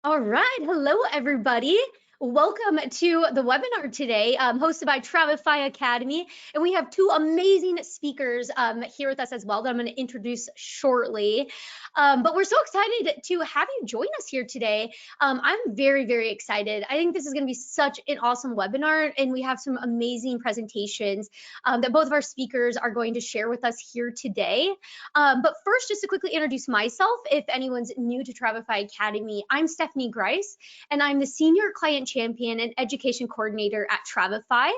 All right. Hello, everybody. Welcome to the webinar today, hosted by Travify Academy. And we have two amazing speakers here with us as well that I'm going to introduce shortly. But we're so excited to have you join us here today. I'm very, very excited. I think this is going to be such an awesome webinar, and we have some amazing presentations that both of our speakers are going to share with us here today. But first, just to quickly introduce myself, if anyone's new to Travify Academy, I'm Stephanie Grice, and I'm the Senior Client Champion and Education Coordinator at Travify.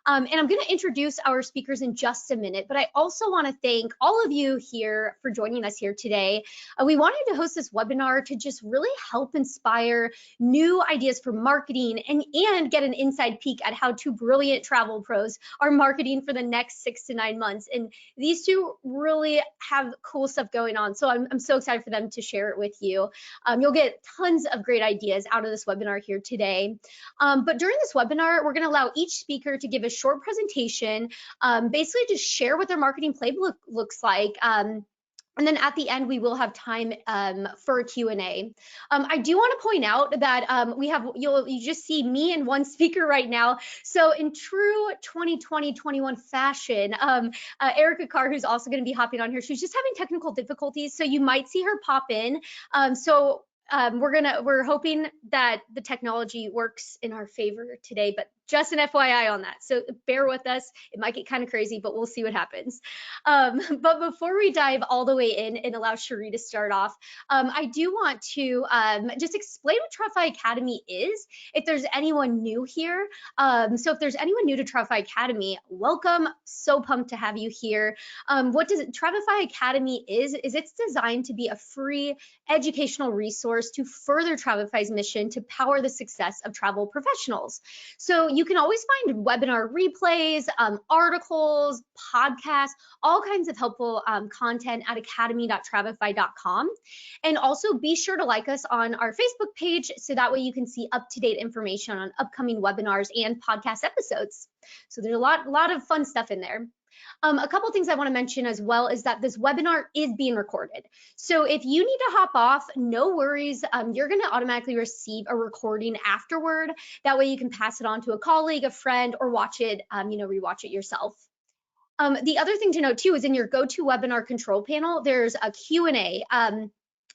And I'm going to introduce our speakers in just a minute, but I also want to thank all of you here for joining us here today. We wanted to host this webinar to just really help inspire new ideas for marketing and get an inside peek at how two brilliant travel pros are marketing for the next 6 to 9 months. And these two really have cool stuff going on. So I'm so excited for them to share it with you. You'll get tons of great ideas out of this webinar here today. But during this webinar, we're going to allow each speaker to give a short presentation, basically to share what their marketing playbook looks like. And then at the end, we will have time for a Q&A. I do want to point out that you just see me and one speaker right now. So in true 2020-21 fashion, Erica Carr, who's also going to be hopping on here, she's just having technical difficulties. So you might see her pop in. We're hoping that the technology works in our favor today, but just an FYI on that. So bear with us. It might get kind of crazy, but we'll see what happens. But before we dive all the way in and allow Cherie to start off, I do want to just explain what Travify Academy is, if there's anyone new here. So if there's anyone new to Travify Academy, welcome. So pumped to have you here. What Travify Academy is it's designed to be a free educational resource to further Travify's mission to power the success of travel professionals. So you can always find webinar replays, articles, podcasts, all kinds of helpful content at academy.travify.com. And also be sure to like us on our Facebook page so that way you can see up-to-date information on upcoming webinars and podcast episodes. So there's a lot of fun stuff in there. A couple things I want to mention as well is that this webinar is being recorded. So if you need to hop off, no worries. You're going to automatically receive a recording afterward. That way you can pass it on to a colleague, a friend, or watch it, rewatch it yourself. The other thing to note too is in your GoToWebinar control panel, there's a Q&A.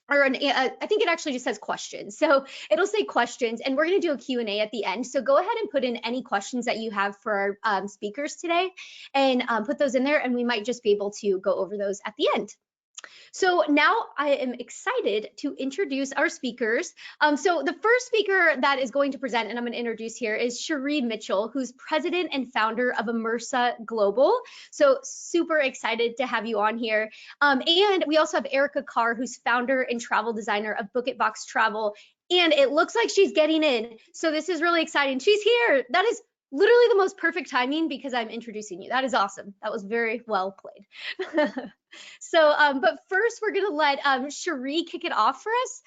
I think it actually just says questions. So it'll say questions, and we're going to do a Q&A at the end. So go ahead and put in any questions that you have for our speakers today and put those in there, and we might just be able to go over those at the end. So now I am excited to introduce our speakers. So the first speaker that is going to present, and I'm going to introduce here, is Cherie Mitchell, who's president and founder of Immersive Global. So super excited to have you on here. And we also have Erica Carr, who's founder and travel designer of Book It Box Travel. And it looks like she's getting in. So this is really exciting. She's here. That is literally the most perfect timing because I'm introducing you. That is awesome. That was very well played. But first we're gonna let Cherie kick it off for us.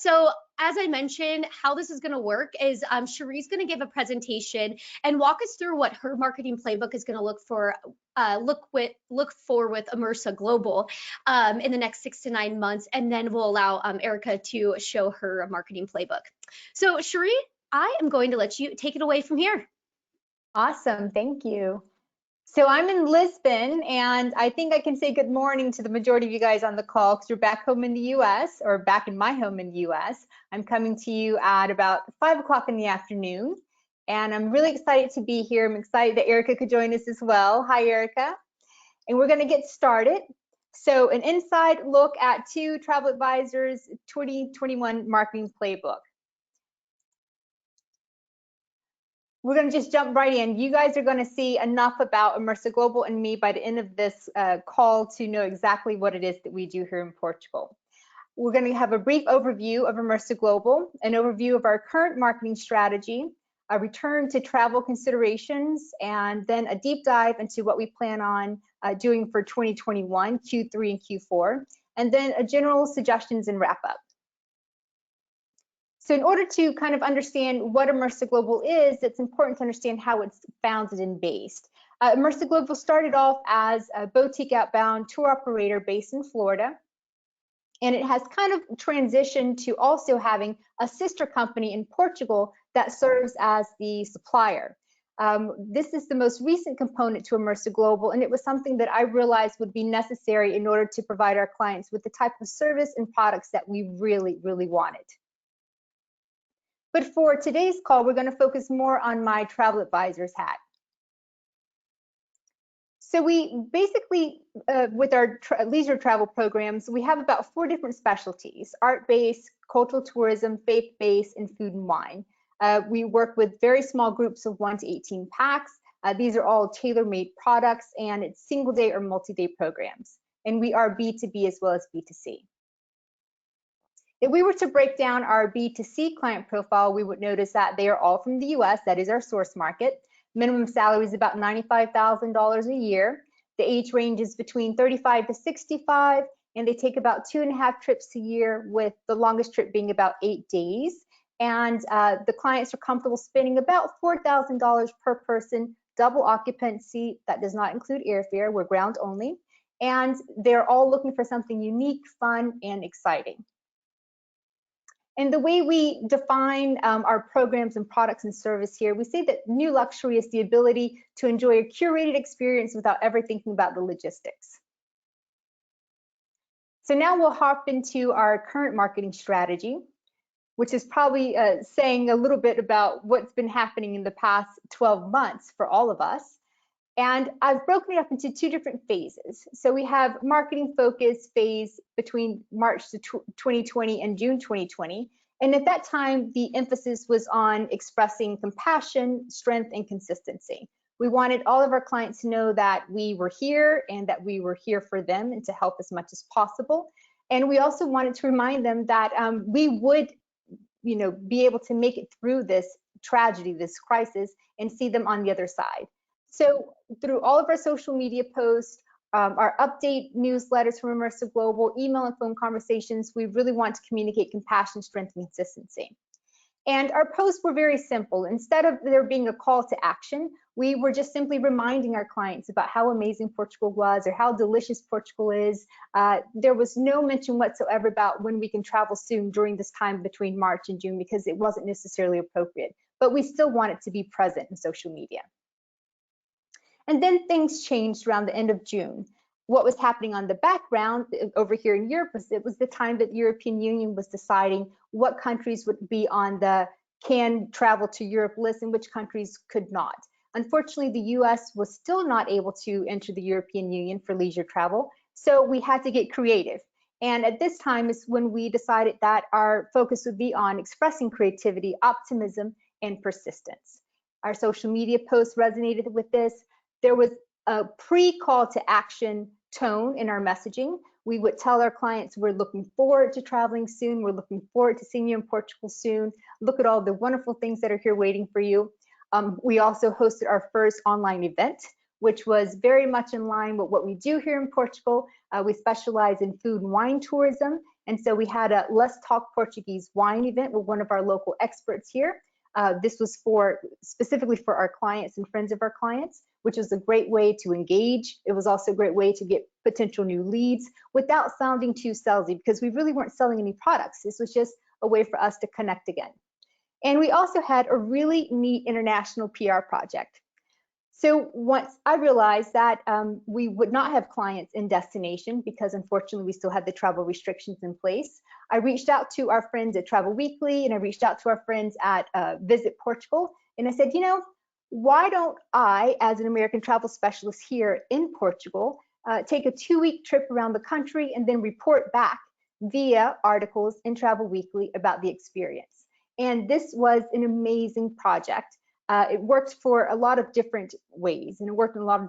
So as I mentioned, how this is gonna work is Cherie's gonna give a presentation and walk us through what her marketing playbook is gonna look for with Immersive Global in the next 6 to 9 months, and then we'll allow Erica to show her marketing playbook. So Cherie, I am going to let you take it away from here. Awesome, thank you. So I'm in Lisbon, and I think I can say good morning to the majority of you guys on the call because you're back home in the US, or back in my home in the US. I'm coming to you at about 5 o'clock in the afternoon, and I'm really excited to be here. I'm excited that Erica could join us as well. Hi, Erica. And we're gonna get started. So an inside look at two Travel Advisors 2021 marketing playbook. We're going to just jump right in. You guys are going to see enough about Immersive Global and me by the end of this call to know exactly what it is that we do here in Portugal. We're going to have a brief overview of Immersive Global, an overview of our current marketing strategy, a return to travel considerations, and then a deep dive into what we plan on doing for 2021, Q3 and Q4, and then a general suggestions and wrap up. So in order to kind of understand what Immersive Global is, it's important to understand how it's founded and based. Immersive Global started off as a boutique outbound tour operator based in Florida. And it has kind of transitioned to also having a sister company in Portugal that serves as the supplier. This is the most recent component to Immersive Global, and it was something that I realized would be necessary in order to provide our clients with the type of service and products that we really, really wanted. But for today's call, we're going to focus more on my travel advisor's hat. So we basically, with our leisure travel programs, we have about 4 different specialties: art-based, cultural tourism, faith-based, and food and wine. We work with very small groups of 1 to 18 packs. These are all tailor-made products, and it's single-day or multi-day programs. And we are B2B as well as B2C. If we were to break down our B2C client profile, we would notice that they are all from the US. That is our source market. Minimum salary is about $95,000 a year. The age range is between 35 to 65, and they take about 2.5 trips a year, with the longest trip being about 8 days. And the clients are comfortable spending about $4,000 per person, double occupancy. That does not include airfare. We're ground only. And they're all looking for something unique, fun, and exciting. And the way we define our programs and products and service here, we say that new luxury is the ability to enjoy a curated experience without ever thinking about the logistics. So now we'll hop into our current marketing strategy, which is probably saying a little bit about what's been happening in the past 12 months for all of us. And I've broken it up into 2 different phases. So we have marketing focus phase between March 2020 and June 2020. And at that time, the emphasis was on expressing compassion, strength, and consistency. We wanted all of our clients to know that we were here and that we were here for them and to help as much as possible. And we also wanted to remind them that we would, be able to make it through this tragedy, this crisis, and see them on the other side. So through all of our social media posts, our update newsletters from Immersive Global, email and phone conversations, we really want to communicate compassion, strength, and consistency. And our posts were very simple. Instead of there being a call to action, we were just simply reminding our clients about how amazing Portugal was or how delicious Portugal is. There was no mention whatsoever about when we can travel soon during this time between March and June, because it wasn't necessarily appropriate. But we still wanted to be present in social media. And then things changed around the end of June. What was happening on the background over here in Europe was it was the time that the European Union was deciding what countries would be on the can travel to Europe list and which countries could not. Unfortunately, the US was still not able to enter the European Union for leisure travel, so we had to get creative. And at this time is when we decided that our focus would be on expressing creativity, optimism, and persistence. Our social media posts resonated with this. There was a pre-call to action tone in our messaging. We would tell our clients, we're looking forward to traveling soon. We're looking forward to seeing you in Portugal soon. Look at all the wonderful things that are here waiting for you. We also hosted our first online event, which was very much in line with what we do here in Portugal. We specialize in food and wine tourism. And so we had a Let's Talk Portuguese wine event with one of our local experts here. This was specifically for our clients and friends of our clients, which was a great way to engage. It was also a great way to get potential new leads without sounding too salesy, because we really weren't selling any products. This was just a way for us to connect again. And we also had a really neat international PR project. So once I realized that we would not have clients in destination, because unfortunately we still had the travel restrictions in place, I reached out to our friends at Travel Weekly, and I reached out to our friends at Visit Portugal, and I said, why don't I, as an American travel specialist here in Portugal, take a 2-week trip around the country and then report back via articles in Travel Weekly about the experience. And this was an amazing project. It worked for a lot of different ways, and it worked for a lot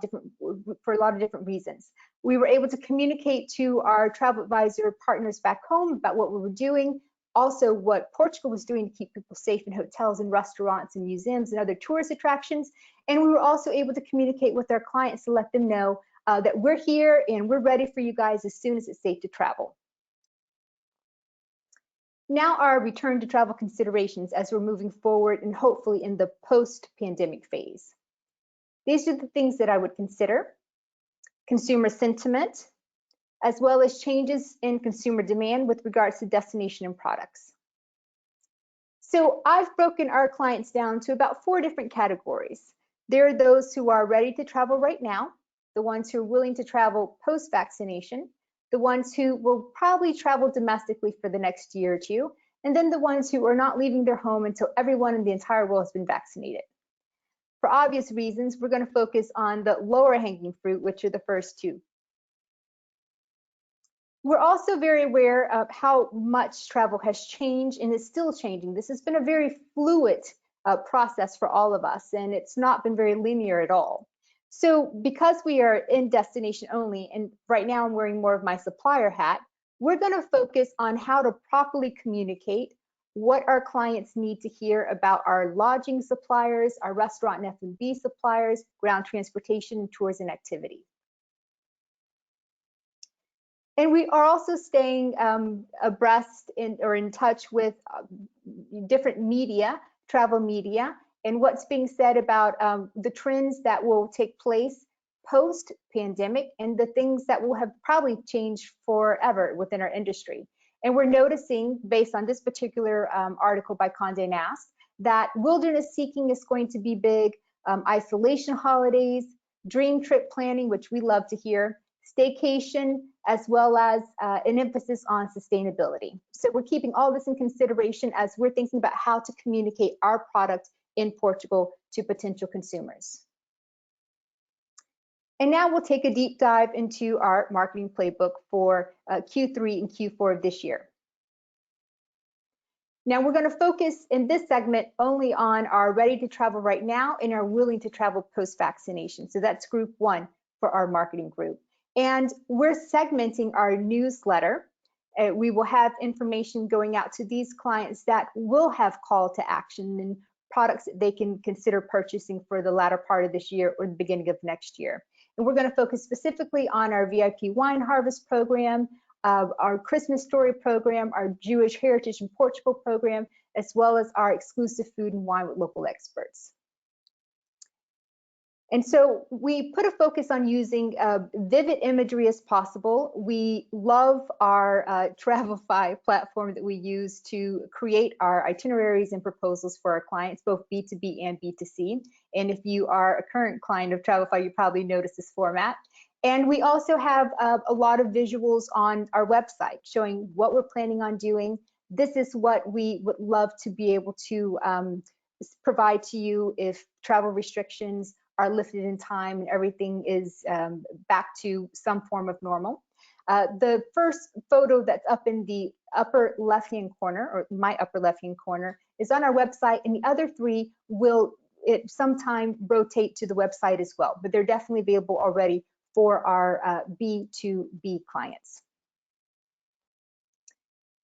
of different reasons. We were able to communicate to our travel advisor partners back home about what we were doing, also what Portugal was doing to keep people safe in hotels and restaurants and museums and other tourist attractions. And we were also able to communicate with our clients to let them know that we're here and we're ready for you guys as soon as it's safe to travel. Now our return to travel considerations as we're moving forward and hopefully in the post-pandemic phase. These are the things that I would consider: consumer sentiment, as well as changes in consumer demand with regards to destination and products. So I've broken our clients down to about 4 different categories. There are those who are ready to travel right now, the ones who are willing to travel post-vaccination, the ones who will probably travel domestically for the next year or two, and then the ones who are not leaving their home until everyone in the entire world has been vaccinated. For obvious reasons, we're going to focus on the lower hanging fruit, which are the first 2. We're also very aware of how much travel has changed and is still changing. This has been a very fluid process for all of us, and it's not been very linear at all. So because we are in destination only, and right now I'm wearing more of my supplier hat, we're going to focus on how to properly communicate what our clients need to hear about our lodging suppliers, our restaurant and F&B suppliers, ground transportation, tours and activities. And we are also staying abreast or in touch with different media, travel media, and what's being said about the trends that will take place post-pandemic and the things that will have probably changed forever within our industry. And we're noticing, based on this particular article by Condé Nast, that wilderness seeking is going to be big, isolation holidays, dream trip planning, which we love to hear, staycation, as well as an emphasis on sustainability. So we're keeping all this in consideration as we're thinking about how to communicate our product in Portugal to potential consumers. And now we'll take a deep dive into our marketing playbook for Q3 and Q4 of this year. Now we're going to focus in this segment only on our ready to travel right now and are willing to travel post-vaccination. So that's group 1 for our marketing group. And we're segmenting our newsletter. We will have information going out to these clients that will have call to action and products that they can consider purchasing for the latter part of this year or the beginning of next year. And we're going to focus specifically on our VIP Wine Harvest program, our Christmas Story program, our Jewish Heritage in Portugal program, as well as our exclusive food and wine with local experts. And so we put a focus on using vivid imagery as possible. We love our Travelify platform that we use to create our itineraries and proposals for our clients, both B2B and B2C. And if you are a current client of Travelify, you probably noticed this format. And we also have a lot of visuals on our website showing what we're planning on doing. This is what we would love to be able to provide to you if travel restrictions are lifted in time and everything is back to some form of normal. The first photo that's up in the upper left-hand corner, or my upper left-hand corner, is on our website, and the other 3 will at some time rotate to the website as well, but they're definitely available already for our B2B clients.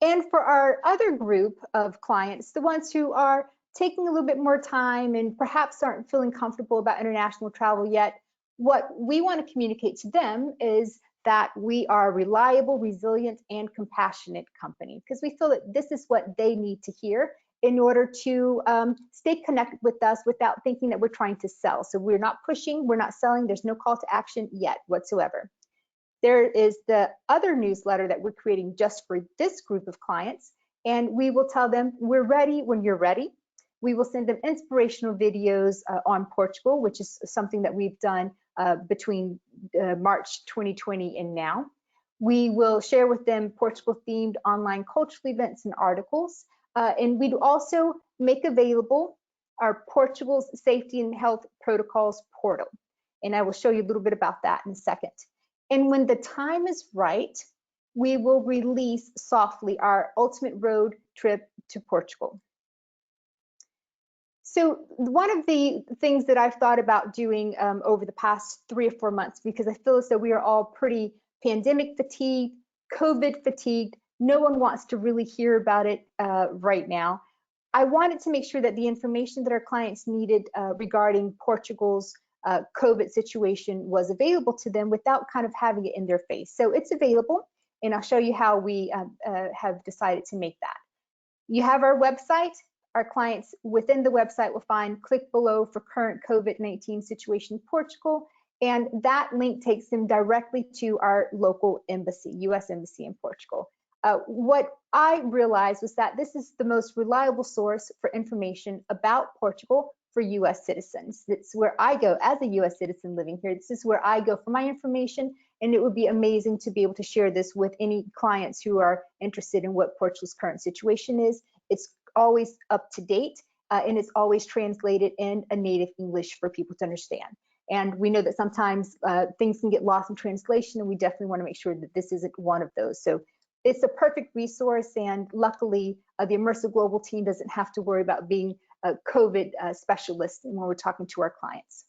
And for our other group of clients, the ones who are taking a little bit more time and perhaps aren't feeling comfortable about international travel yet, what we want to communicate to them is that we are a reliable, resilient, and compassionate company, because we feel that this is what they need to hear in order to stay connected with us without thinking that we're trying to sell. So we're not pushing, we're not selling, there's no call to action yet whatsoever. There is the other newsletter that we're creating just for this group of clients, and we will tell them we're ready when you're ready. We will send them inspirational videos on Portugal, which is something that we've done between March 2020 and now. We will share with them Portugal-themed online cultural events and articles. And we'd also make available our Portugal's Safety and Health Protocols portal. And I will show you a little bit about that in a second. And when the time is right, we will release softly our ultimate road trip to Portugal. So one of the things that I've thought about doing over the past 3 or 4 months, because I feel as though we are all pretty pandemic fatigued, COVID fatigued, no one wants to really hear about it right now. I wanted to make sure that the information that our clients needed regarding Portugal's COVID situation was available to them without kind of having it in their face. So it's available, and I'll show you how we have decided to make that. You have our website. Our clients within the website will find click below for current COVID-19 situation in Portugal, And that link takes them directly to our local embassy, US Embassy in Portugal. What I realized was that this is the most reliable source for information about Portugal for US citizens. It's where I go as a US citizen living here. This is where I go for my information, and it would be amazing to be able to share this with any clients who are interested in what Portugal's current situation is. It's always up to date, and it's always translated in a native English for people to understand. And we know that sometimes things can get lost in translation, and we definitely want to make sure that this isn't one of those. So it's a perfect resource, and luckily the Immersive Global team doesn't have to worry about being a COVID specialist when we're talking to our clients.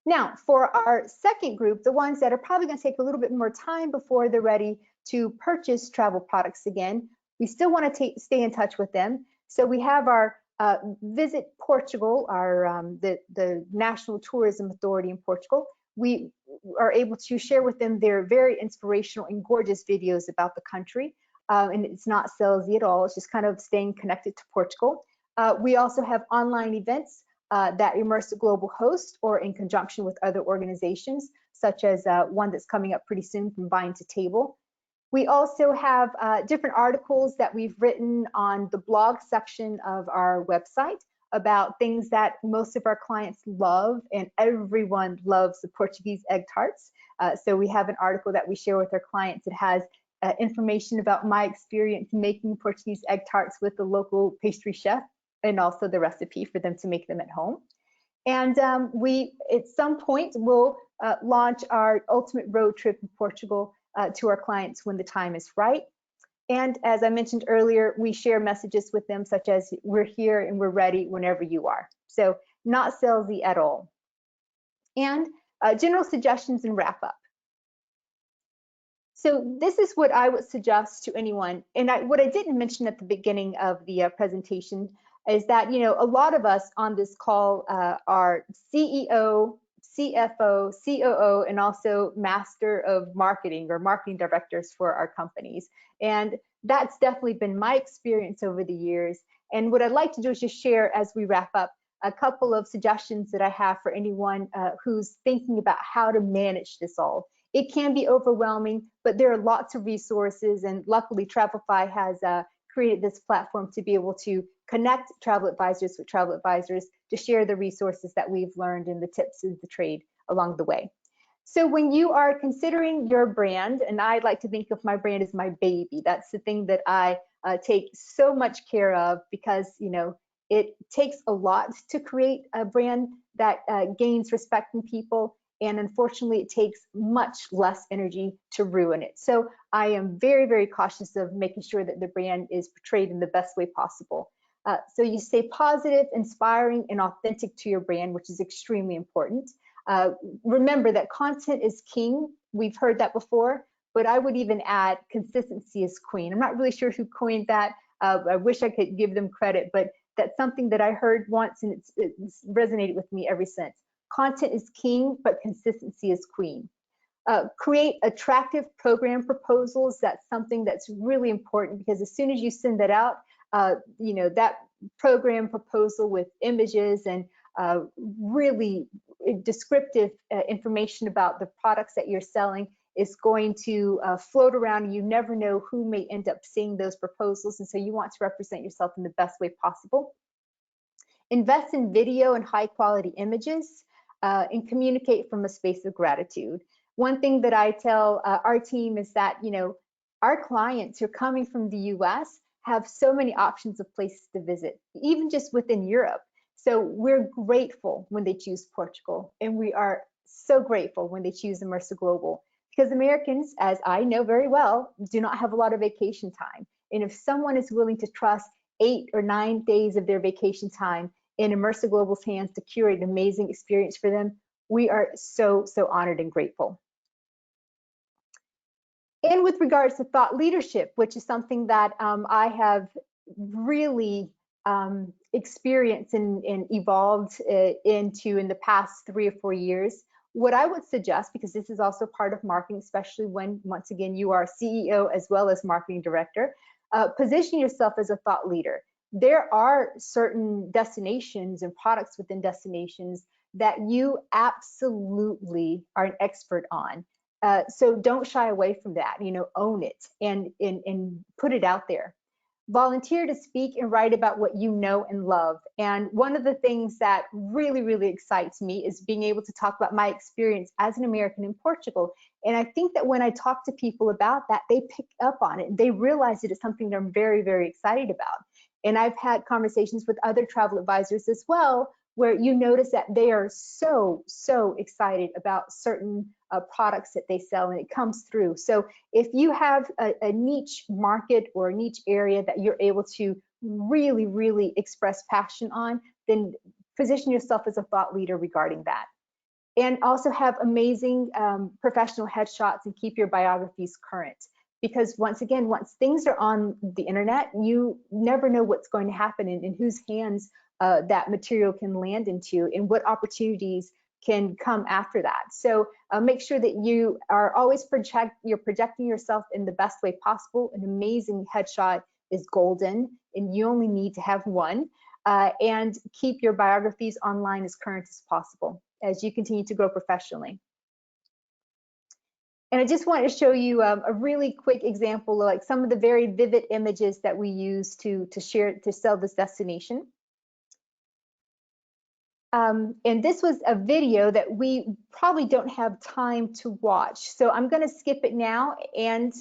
Now, for our second group, the ones that are probably going to take a little bit more time before they're ready to purchase travel products again, we still want to stay in touch with them. So we have our Visit Portugal, our the National Tourism Authority in Portugal. We are able to share with them their very inspirational and gorgeous videos about the country. And it's not salesy at all. It's just kind of staying connected to Portugal. We also have online events that Immersive Global hosts, or in conjunction with other organizations, such as one that's coming up pretty soon from Vine to Table. We also have different articles that we've written on the blog section of our website about things that most of our clients love, and everyone loves the Portuguese egg tarts. So we have an article that we share with our clients. It has information about my experience making Portuguese egg tarts with the local pastry chef, and also the recipe for them to make them at home. And we, at some point, will launch our ultimate road trip in Portugal to our clients when the time is right. And as I mentioned earlier, we share messages with them such as, we're here and we're ready whenever you are. So not salesy at all. And general suggestions and wrap up. So this is what I would suggest to anyone. And what I didn't mention at the beginning of the presentation is that, you know, a lot of us on this call are CEO, CFO, COO, and also master of marketing or marketing directors for our companies. And that's definitely been my experience over the years. And what I'd like to do is just share, as we wrap up, a couple of suggestions that I have for anyone who's thinking about how to manage this all. It can be overwhelming, but there are lots of resources, and luckily Travelify has created this platform to be able to connect travel advisors with travel advisors to share the resources that we've learned and the tips of the trade along the way. So when you are considering your brand, and I like to think of my brand as my baby, that's the thing that I take so much care of, because, you know, it takes a lot to create a brand that gains respect from people. And unfortunately, it takes much less energy to ruin it. So I am very, very cautious of making sure that the brand is portrayed in the best way possible. So you stay positive, inspiring, and authentic to your brand, which is extremely important. Remember that content is king. We've heard that before, but I would even add consistency is queen. I'm not really sure who coined that. I wish I could give them credit, but that's something that I heard once, and it's resonated with me ever since. Content is king, but consistency is queen. Create attractive program proposals. That's something that's really important, because as soon as you send that out, you know, that program proposal with images and really descriptive information about the products that you're selling is going to float around, and you never know who may end up seeing those proposals. And so you want to represent yourself in the best way possible. Invest in video and high quality images, and communicate from a space of gratitude. One thing that I tell our team is that, you know, our clients who are coming from the US have so many options of places to visit, even just within Europe. So we're grateful when they choose Portugal, and we are so grateful when they choose Immersive Global, because Americans, as I know very well, do not have a lot of vacation time. And if someone is willing to trust 8 or 9 days of their vacation time in Immersive Global's hands to curate an amazing experience for them, we are so, so honored and grateful. And with regards to thought leadership, which is something that I have really experienced and evolved into in the past 3 or 4 years, what I would suggest, because this is also part of marketing, especially when, once again, you are CEO as well as marketing director, position yourself as a thought leader. There are certain destinations and products within destinations that you absolutely are an expert on. So don't shy away from that, own it and put it out there. Volunteer to speak and write about what you know and love. And one of the things that really, really excites me is being able to talk about my experience as an American in Portugal. And I think that when I talk to people about that, they pick up on it. They realize that it's something they're very, very excited about. And I've had conversations with other travel advisors as well, where you notice that they are so, so excited about certain products that they sell, and it comes through. So if you have a niche market or a niche area that you're able to really, really express passion on, then position yourself as a thought leader regarding that. And also have amazing professional headshots and keep your biographies current. Because once again, once things are on the internet, you never know what's going to happen and in whose hands that material can land into and what opportunities can come after that. So make sure that you are always projecting yourself in the best way possible. An amazing headshot is golden, and you only need to have one. And keep your biographies online as current as possible as you continue to grow professionally. And I just want to show you a really quick example of like some of the very vivid images that we use to sell this destination. And this was a video that we probably don't have time to watch. So I'm going to skip it now and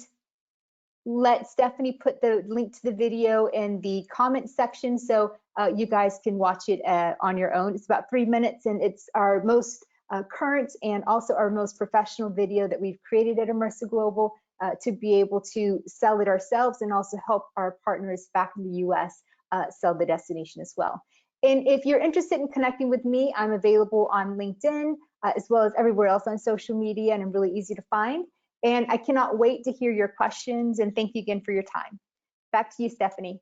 let Stephanie put the link to the video in the comment section so you guys can watch it on your own. It's about 3 minutes, and it's our most current and also our most professional video that we've created at Immersive Global to be able to sell it ourselves and also help our partners back in the US sell the destination as well. And if you're interested in connecting with me, I'm available on LinkedIn as well as everywhere else on social media, and I'm really easy to find. And I cannot wait to hear your questions, and thank you again for your time. Back to you, Stephanie.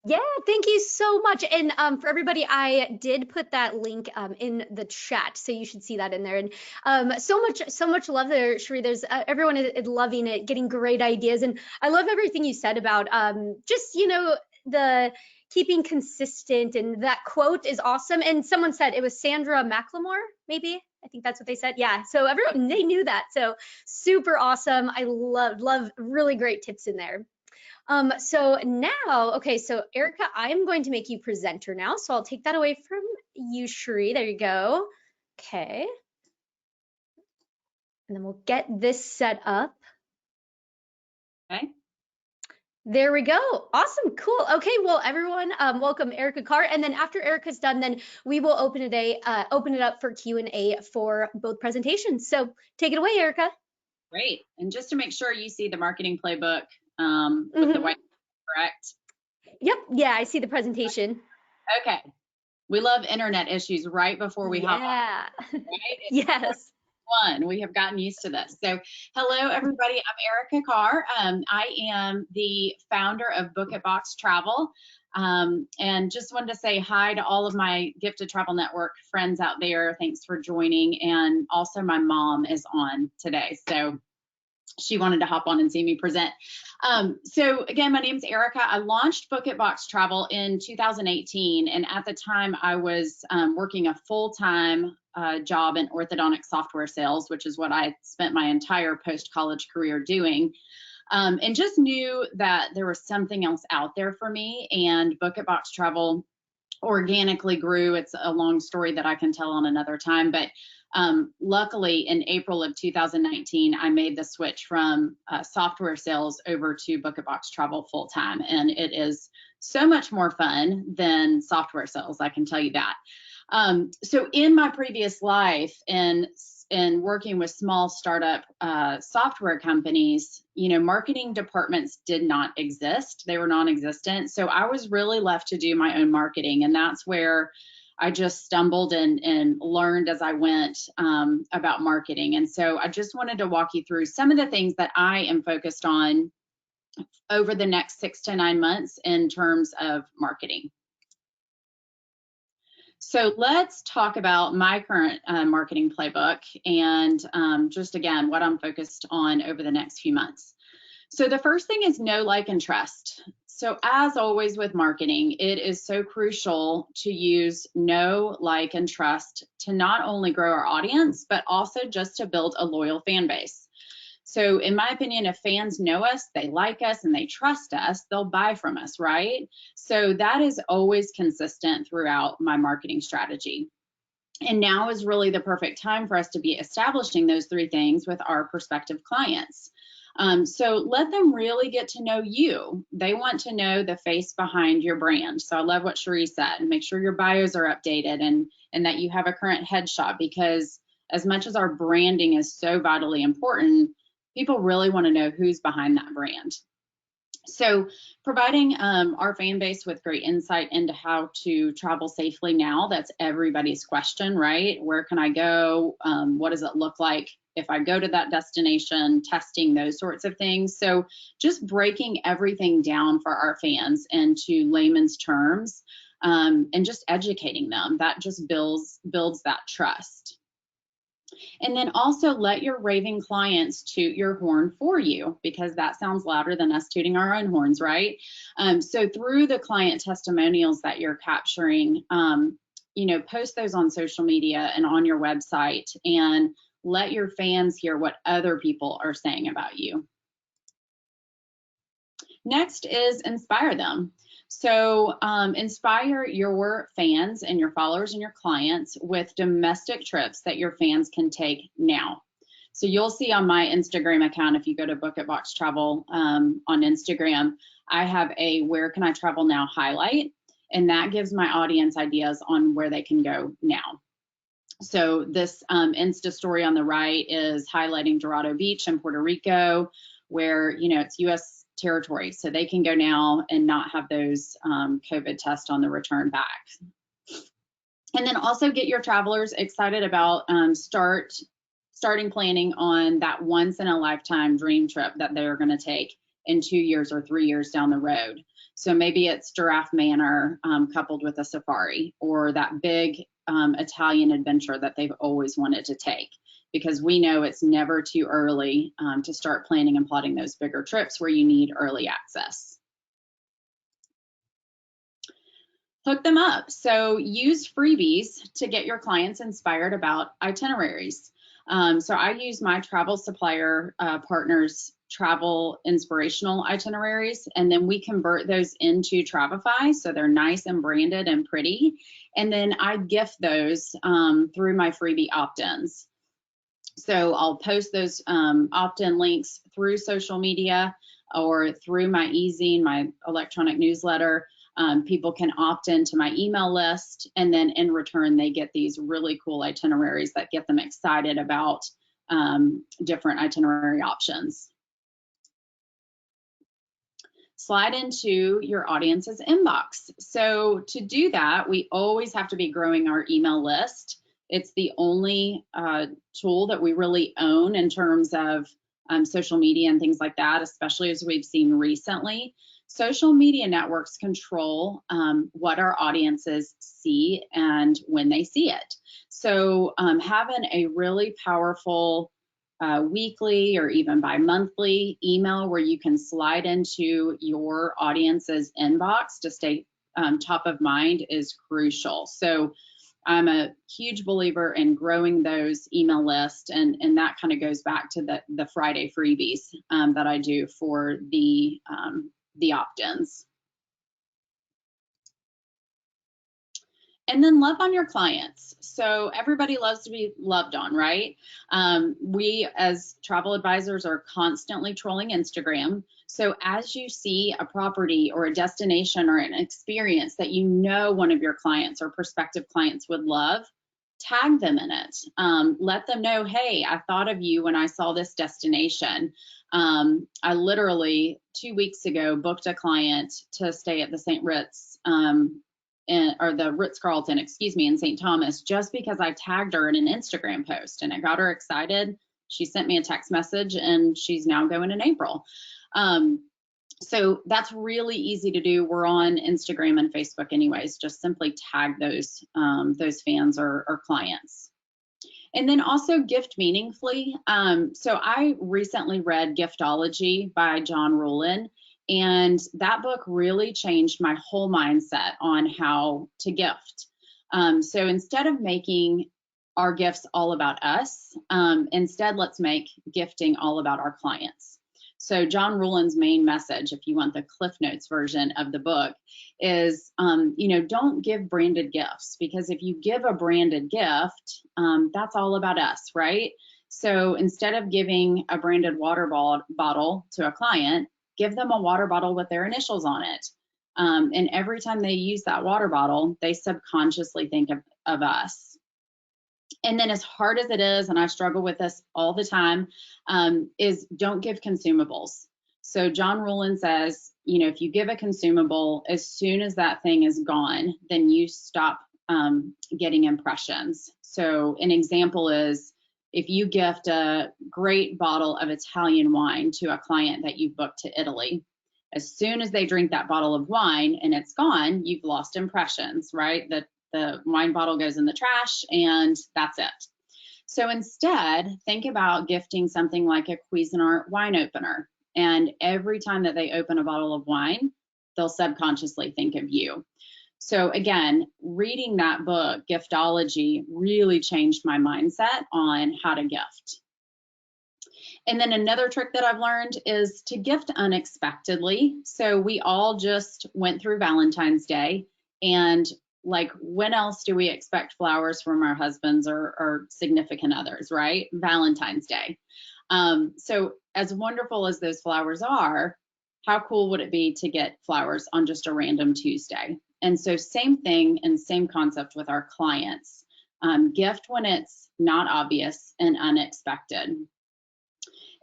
Yeah, thank you so much. And for everybody, I did put that link in the chat, so you should see that in there. And so much love there, Sheree. There's everyone is loving it, getting great ideas, and I love everything you said about just the keeping consistent, and that quote is awesome. And someone said it was Sandra McLemore, maybe. I think that's what they said. Yeah. So everyone, they knew that. So super awesome. I love really great tips in there. So now, okay, so Erica, I'm going to make you presenter now. So I'll take that away from you, Sheree. There you go. Okay. And then we'll get this set up. Okay. There we go. Awesome. Cool. Okay. Well, everyone, welcome Erica Carr. And then after Erica's done, then we will open it up for Q&A for both presentations. So take it away, Erica. Great. And just to make sure you see the marketing playbook with the white, correct? Yep. Yeah, I see the presentation. Okay. We love internet issues right before we hop on. Right? Yes. Fun. We have gotten used to this. So hello, everybody. I'm Erica Carr. I am the founder of Book It Box Travel. And just wanted to say hi to all of my Gifted Travel Network friends out there. Thanks for joining. And also my mom is on today. So she wanted to hop on and see me present. So again, my name's Erica. I launched Book It Box Travel in 2018. And at the time I was working a full-time job in orthodontic software sales, which is what I spent my entire post-college career doing. And just knew that there was something else out there for me, and Book It Box Travel organically grew. It's a long story that I can tell on another time, but luckily in April of 2019, I made the switch from software sales over to Book It Box Travel full-time, and it is so much more fun than software sales, I can tell you that. So in my previous life and working with small startup software companies, marketing departments did not exist. They were non-existent. So I was really left to do my own marketing. And that's where I just stumbled and learned as I went about marketing. And so I just wanted to walk you through some of the things that I am focused on over the next 6 to 9 months in terms of marketing. So let's talk about my current marketing playbook and just again, what I'm focused on over the next few months. So the first thing is know, like, and trust. So as always with marketing, it is so crucial to use know, like, and trust to not only grow our audience, but also just to build a loyal fan base. So in my opinion, if fans know us, they like us, and they trust us, they'll buy from us, right? So that is always consistent throughout my marketing strategy. And now is really the perfect time for us to be establishing those three things with our prospective clients. So let them really get to know you. They want to know the face behind your brand. So I love what Cherie said, and make sure your bios are updated and that you have a current headshot, because as much as our branding is so vitally important, people really want to know who's behind that brand. So providing our fan base with great insight into how to travel safely now, that's everybody's question, right? Where can I go? What does it look like if I go to that destination? Testing those sorts of things. So just breaking everything down for our fans into layman's terms, and just educating them, that just builds that trust. And then also let your raving clients toot your horn for you, because that sounds louder than us tooting our own horns, right? So through the client testimonials that you're capturing, post those on social media and on your website, and let your fans hear what other people are saying about you. Next is inspire them. So inspire your fans and your followers and your clients with domestic trips that your fans can take now. So you'll see on my Instagram account, if you go to Book It Box Travel on Instagram, I have a Where Can I Travel Now highlight, and that gives my audience ideas on where they can go now. So this Insta story on the right is highlighting Dorado Beach in Puerto Rico, where, it's U.S. territory, so they can go now and not have those COVID tests on the return back. And then also get your travelers excited about starting planning on that once in a lifetime dream trip that they're going to take in 2 years or 3 years down the road. So maybe it's Giraffe Manor coupled with a safari, or that big Italian adventure that they've always wanted to take, because we know it's never too early to start planning and plotting those bigger trips where you need early access. Hook them up. So use freebies to get your clients inspired about itineraries. So I use my travel supplier partners' travel inspirational itineraries, and then we convert those into Travify, so they're nice and branded and pretty. And then I gift those through my freebie opt-ins. So I'll post those opt-in links through social media or through my e-zine, my electronic newsletter. People can opt into my email list, and then in return, they get these really cool itineraries that get them excited about different itinerary options. Slide into your audience's inbox. So to do that, we always have to be growing our email list. It's the only tool that we really own in terms of social media and things like that, especially as we've seen recently. Social media networks control what our audiences see and when they see it. So having a really powerful weekly or even bi-monthly email where you can slide into your audience's inbox to stay top of mind is crucial. So I'm a huge believer in growing those email lists, and that kind of goes back to the Friday freebies that I do for the opt-ins. And then love on your clients. So everybody loves to be loved on, right? We as travel advisors are constantly trolling Instagram. So as you see a property or a destination or an experience that you know one of your clients or prospective clients would love, tag them in it. Let them know, hey, I thought of you when I saw this destination. I literally 2 weeks ago booked a client to stay at the St. Ritz, or the Ritz-Carlton, in St. Thomas, just because I tagged her in an Instagram post, and it got her excited. She sent me a text message, and she's now going in April. So that's really easy to do. We're on Instagram and Facebook anyways. Just simply tag those fans or clients. And then also gift meaningfully. So I recently read Giftology by John Ruhlin, And that book really changed my whole mindset on how to gift. So instead of making our gifts all about us, instead let's make gifting all about our clients. So John Ruhlin's main message, if you want the Cliff Notes version of the book, is, don't give branded gifts, because if you give a branded gift, that's all about us, right? So instead of giving a branded water bottle to a client, give them a water bottle with their initials on it. And every time they use that water bottle, they subconsciously think of us. And then, as hard as it is, and I struggle with this all the time, is don't give consumables. So John Ruhlin says, if you give a consumable, as soon as that thing is gone, then you stop getting impressions. So an example is, if you gift a great bottle of Italian wine to a client that you've booked to Italy, as soon as they drink that bottle of wine and it's gone, you've lost impressions, right? The wine bottle goes in the trash and that's it. So instead, think about gifting something like a Cuisinart wine opener. And every time that they open a bottle of wine, they'll subconsciously think of you. So again, reading that book, Giftology, really changed my mindset on how to gift. And then another trick that I've learned is to gift unexpectedly. So we all just went through Valentine's Day, and like, when else do we expect flowers from our husbands or significant others, right? Valentine's Day. So as wonderful as those flowers are, how cool would it be to get flowers on just a random Tuesday? And so same thing and same concept with our clients. Gift when it's not obvious and unexpected.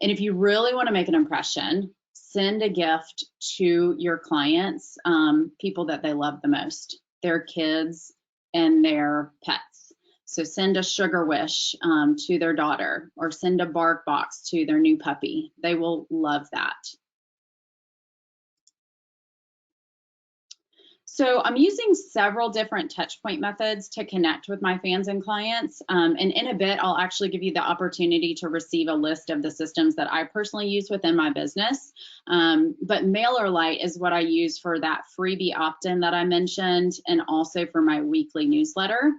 And if you really want to make an impression, send a gift to your clients, people that they love the most, their kids and their pets. So send a sugar wish to their daughter, or send a bark box to their new puppy. They will love that. So I'm using several different touchpoint methods to connect with my fans and clients. And in a bit, I'll actually give you the opportunity to receive a list of the systems that I personally use within my business. But Mailerlite is what I use for that freebie opt-in that I mentioned, and also for my weekly newsletter.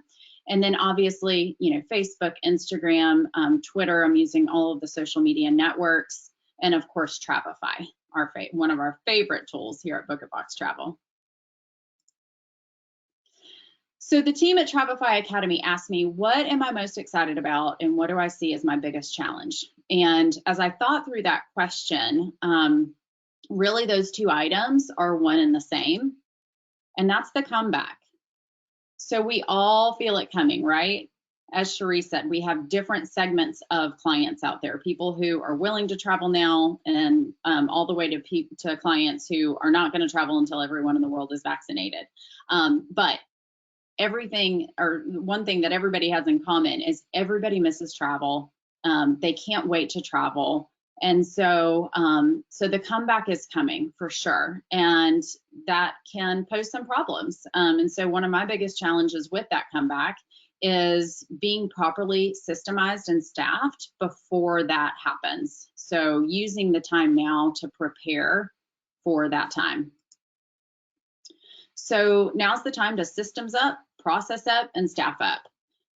And then obviously, Facebook, Instagram, Twitter, I'm using all of the social media networks, and of course, Travify, one of our favorite tools here at Book It Box Travel. So the team at Travify Academy asked me, what am I most excited about and what do I see as my biggest challenge? And as I thought through that question, really those two items are one and the same, and that's the comeback. So we all feel it coming, right? As Cherie said, we have different segments of clients out there, people who are willing to travel now, and all the way to clients who are not going to travel until everyone in the world is vaccinated. But one thing that everybody has in common is everybody misses travel. They can't wait to travel. And so the comeback is coming for sure. And that can pose some problems. And so one of my biggest challenges with that comeback is being properly systemized and staffed before that happens. So using the time now to prepare for that time. So now's the time to systems up, process up, and staff up.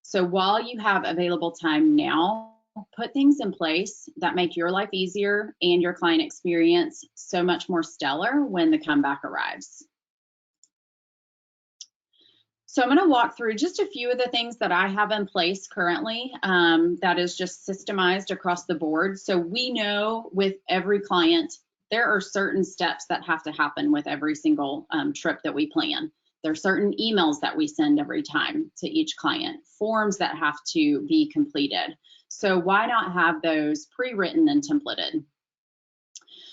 So while you have available time now, put things in place that make your life easier and your client experience so much more stellar when the comeback arrives. So I'm going to walk through just a few of the things that I have in place currently that is just systemized across the board. So we know with every client, there are certain steps that have to happen with every single trip that we plan. There are certain emails that we send every time to each client, forms that have to be completed. So why not have those pre-written and templated?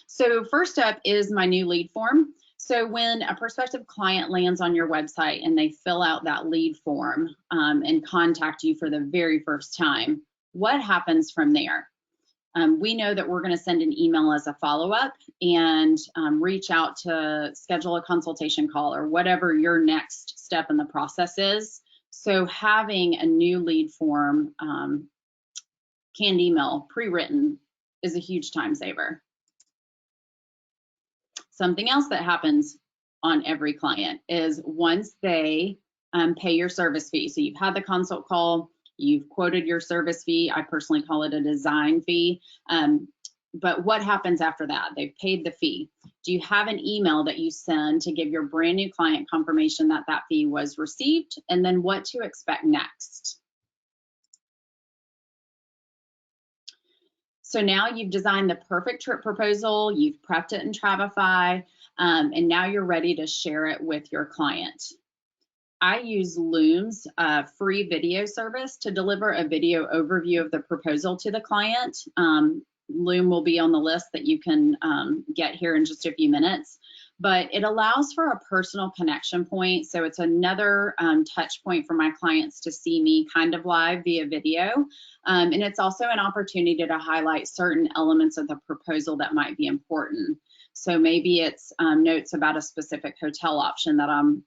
So first up is my new lead form. So when a prospective client lands on your website and they fill out that lead form and contact you for the very first time, what happens from there? We know that we're going to send an email as a follow-up and reach out to schedule a consultation call or whatever your next step in the process is. So having a new lead form, canned email, pre-written is a huge time saver. Something else that happens on every client is once they pay your service fee. So you've had the consult call, you've quoted your service fee. I personally call it a design fee. But what happens after that? They've paid the fee. Do you have an email that you send to give your brand new client confirmation that that fee was received, and then what to expect next? So now you've designed the perfect trip proposal, you've prepped it in Travefy, and now you're ready to share it with your client. I use Loom's free video service to deliver a video overview of the proposal to the client. Loom will be on the list that you can get here in just a few minutes, but it allows for a personal connection point. So it's another touch point for my clients to see me kind of live via video. And it's also an opportunity to highlight certain elements of the proposal that might be important. So maybe it's notes about a specific hotel option that I'm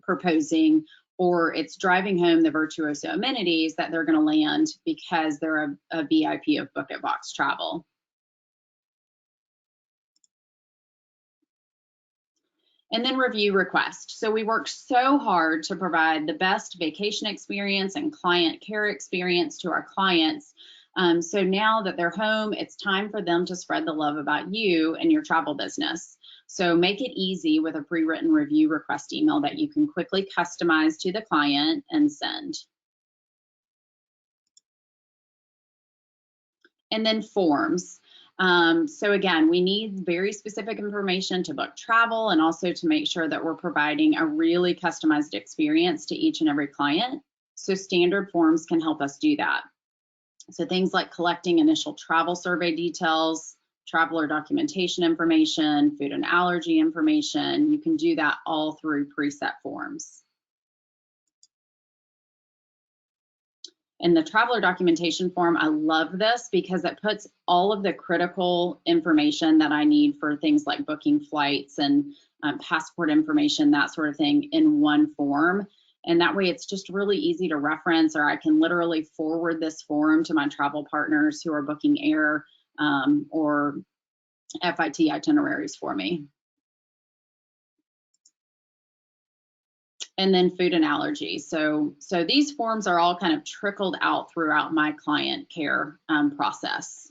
proposing, or it's driving home the virtuoso amenities that they're going to land because they're a VIP of Book It Box Travel. And then review request. So we work so hard to provide the best vacation experience and client care experience to our clients. So now that they're home, it's time for them to spread the love about you and your travel business. So make it easy with a pre-written review request email that you can quickly customize to the client and send. And then forms. So again, we need very specific information to book travel and also to make sure that we're providing a really customized experience to each and every client. So standard forms can help us do that. So things like collecting initial travel survey details, traveler documentation information, food and allergy information, you can do that all through preset forms. In the traveler documentation form, I love this because it puts all of the critical information that I need for things like booking flights and passport information, that sort of thing, in one form. And that way it's just really easy to reference, or I can literally forward this form to my travel partners who are booking air or FIT itineraries for me. And then food and allergies. So these forms are all kind of trickled out throughout my client care process.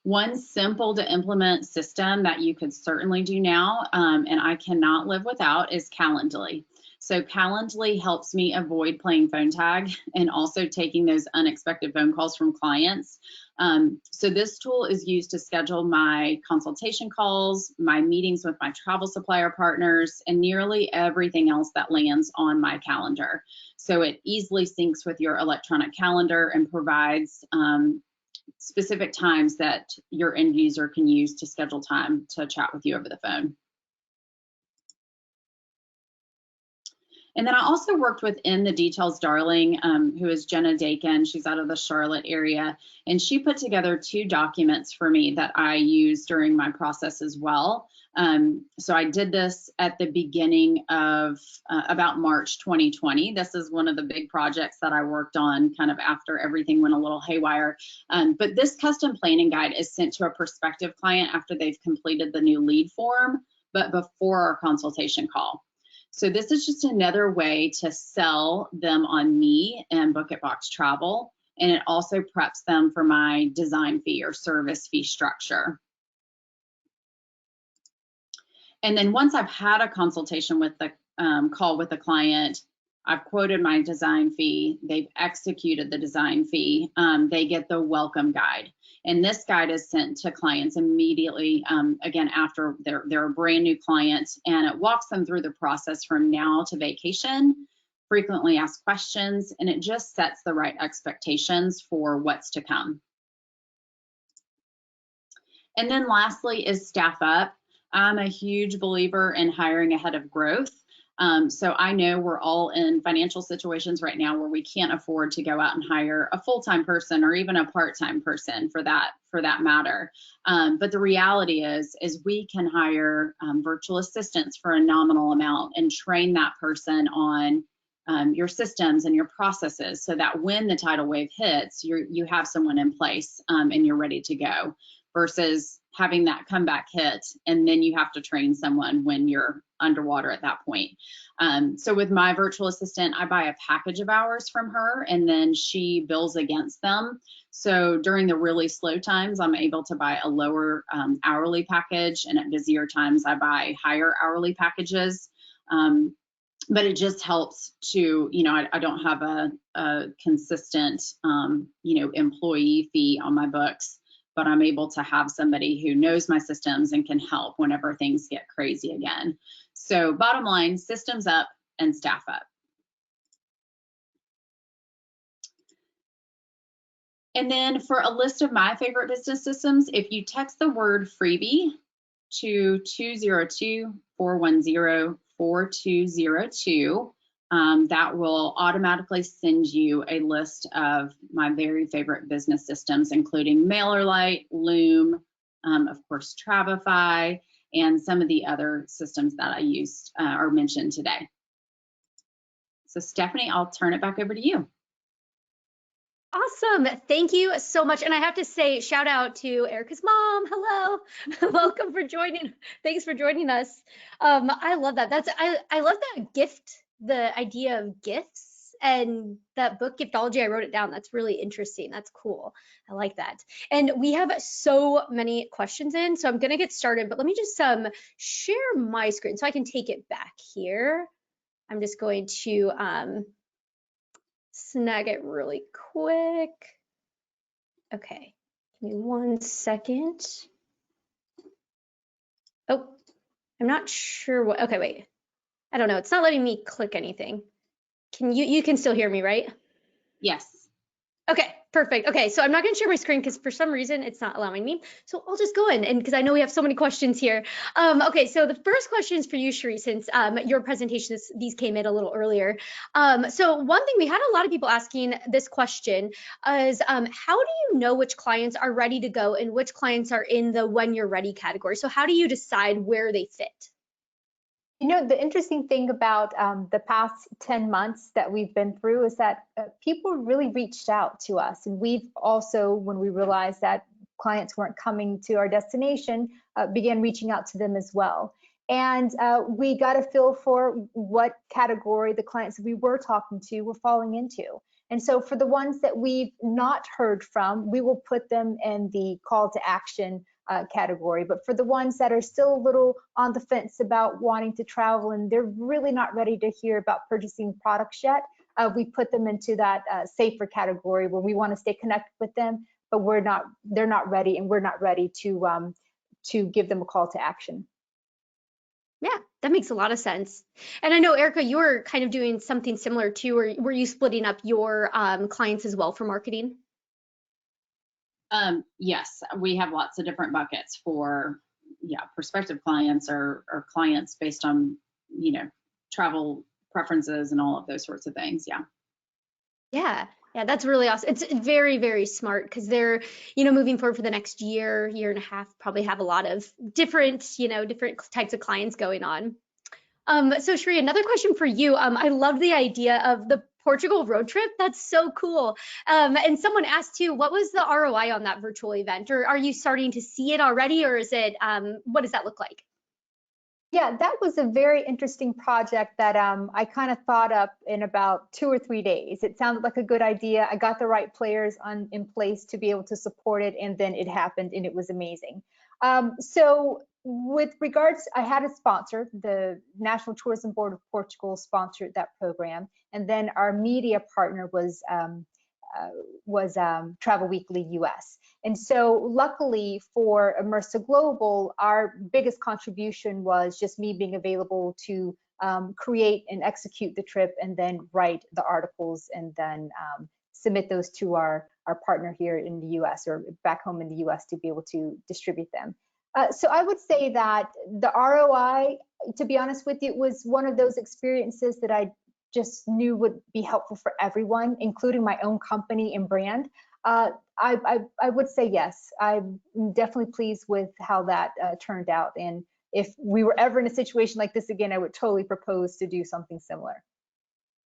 One simple to implement system that you could certainly do now, and I cannot live without, is Calendly. So Calendly helps me avoid playing phone tag and also taking those unexpected phone calls from clients. So this tool is used to schedule my consultation calls, my meetings with my travel supplier partners, and nearly everything else that lands on my calendar. So it easily syncs with your electronic calendar and provides specific times that your end user can use to schedule time to chat with you over the phone. And then I also worked with In the Details Darling, who is Jenna Dakin. She's out of the Charlotte area, and she put together 2 documents for me that I use during my process as well. So I did this at the beginning of about March 2020. This is one of the big projects that I worked on kind of after everything went a little haywire. But this custom planning guide is sent to a prospective client after they've completed the new lead form, but before our consultation call. So this is just another way to sell them on me and Book It Box Travel, and it also preps them for my design fee or service fee structure. And then once I've had a consultation with the call with the client, I've quoted my design fee, they've executed the design fee, they get the welcome guide. And this guide is sent to clients immediately, again, after they're a brand new client, and it walks them through the process from now to vacation, frequently asked questions, and it just sets the right expectations for what's to come. And then lastly is Staff Up. I'm a huge believer in hiring ahead of growth. So I know we're all in financial situations right now where we can't afford to go out and hire a full-time person or even a part-time person for that matter. But the reality is we can hire virtual assistants for a nominal amount and train that person on your systems and your processes so that when the tidal wave hits, you have someone in place and you're ready to go. versus having that comeback hit and then you have to train someone when you're underwater at that point. So with my virtual assistant, I buy a package of hours from her and then she bills against them. So during the really slow times, I'm able to buy a lower hourly package, and at busier times, I buy higher hourly packages. But it just helps to, you know, I don't have a consistent, you know, employee fee on my books, but I'm able to have somebody who knows my systems and can help whenever things get crazy again. So bottom line, systems up and staff up. And then for a list of my favorite business systems, if you text the word freebie to 202-410-4202, that will automatically send you a list of my very favorite business systems, including Mailerlite, Loom, of course, Travify, and some of the other systems that I used or mentioned today. So Stephanie, I'll turn it back over to you. Awesome. Thank you so much. And I have to say, shout out to Erica's mom. Hello. Welcome for joining. Thanks for joining us. I love that. I love that gift, the idea of gifts, and that book Giftology. I wrote it down. That's really interesting. That's cool. I like that. And we have so many questions in, so I'm going to get started, but let me just share my screen so I can take it back here. I'm just going to snag it really quick. Okay, give me 1 second. Oh, I'm not sure what, okay, wait. I don't know, it's not letting me click anything. You can still hear me, right? Yes. Okay, perfect. Okay, so I'm not going to share my screen because for some reason it's not allowing me. So I'll just go in, and because I know we have so many questions here. Okay, so the first question is for you, Sheree, since your presentation, these came in a little earlier. So one thing, we had a lot of people asking this question is, how do you know which clients are ready to go and which clients are in the when you're ready category? So how do you decide where they fit? You know, the interesting thing about the past 10 months that we've been through is that people really reached out to us. And we've also, when we realized that clients weren't coming to our destination, began reaching out to them as well. And we got a feel for what category the clients that we were talking to were falling into. And so for the ones that we've not heard from, we will put them in the call to action category. But for the ones that are still a little on the fence about wanting to travel and they're really not ready to hear about purchasing products yet, we put them into that safer category where we want to stay connected with them, but they're not ready, and we're not ready to give them a call to action. Yeah, that makes a lot of sense. And I know, Erica, you're kind of doing something similar too, or were you splitting up your clients as well for marketing? Yes, we have lots of different buckets for, prospective clients or clients based on, travel preferences and all of those sorts of things. Yeah. Yeah, that's really awesome. It's very, very smart because they're, moving forward for the next year and a half, probably have a lot of different types of clients going on. So Sheree, another question for you. I love the idea of the Portugal road trip. That's so cool. And someone asked too, what was the ROI on that virtual event? Or are you starting to see it already? Or is it, what does that look like? Yeah, that was a very interesting project that I kind of thought up in about 2 or 3 days. It sounded like a good idea. I got the right players in place to be able to support it, and then it happened, and it was amazing. So with regards, I had a sponsor. The National Tourism Board of Portugal sponsored that program, and then our media partner was Travel Weekly US. And so luckily for Immersive Global, our biggest contribution was just me being available to create and execute the trip and then write the articles and then submit those to our partner here in the US or back home in the US to be able to distribute them. So I would say that the ROI, to be honest with you, it was one of those experiences that I just knew would be helpful for everyone, including my own company and brand. I would say yes. I'm definitely pleased with how that turned out. And if we were ever in a situation like this again, I would totally propose to do something similar.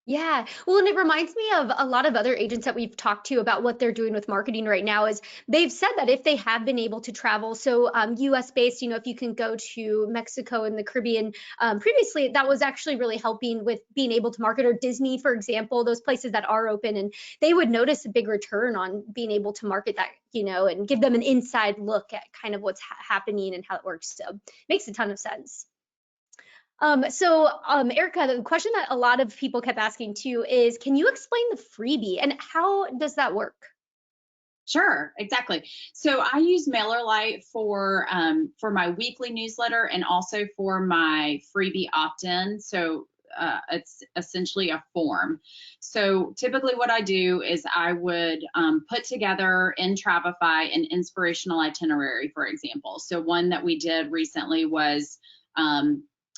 Yeah. Well, and it reminds me of a lot of other agents that we've talked to about what they're doing with marketing right now is they've said that if they have been able to travel, so US based, if you can go to Mexico and the Caribbean, previously that was actually really helping with being able to market, or Disney, for example, those places that are open, and they would notice a big return on being able to market that, and give them an inside look at kind of what's happening and how it works. So makes a ton of sense. Erica, the question that a lot of people kept asking too is, can you explain the freebie and how does that work? Sure, exactly. So I use Mailerlite for my weekly newsletter and also for my freebie opt-in. So it's essentially a form. So typically what I do is I would put together in Travefy an inspirational itinerary, for example. So one that we did recently was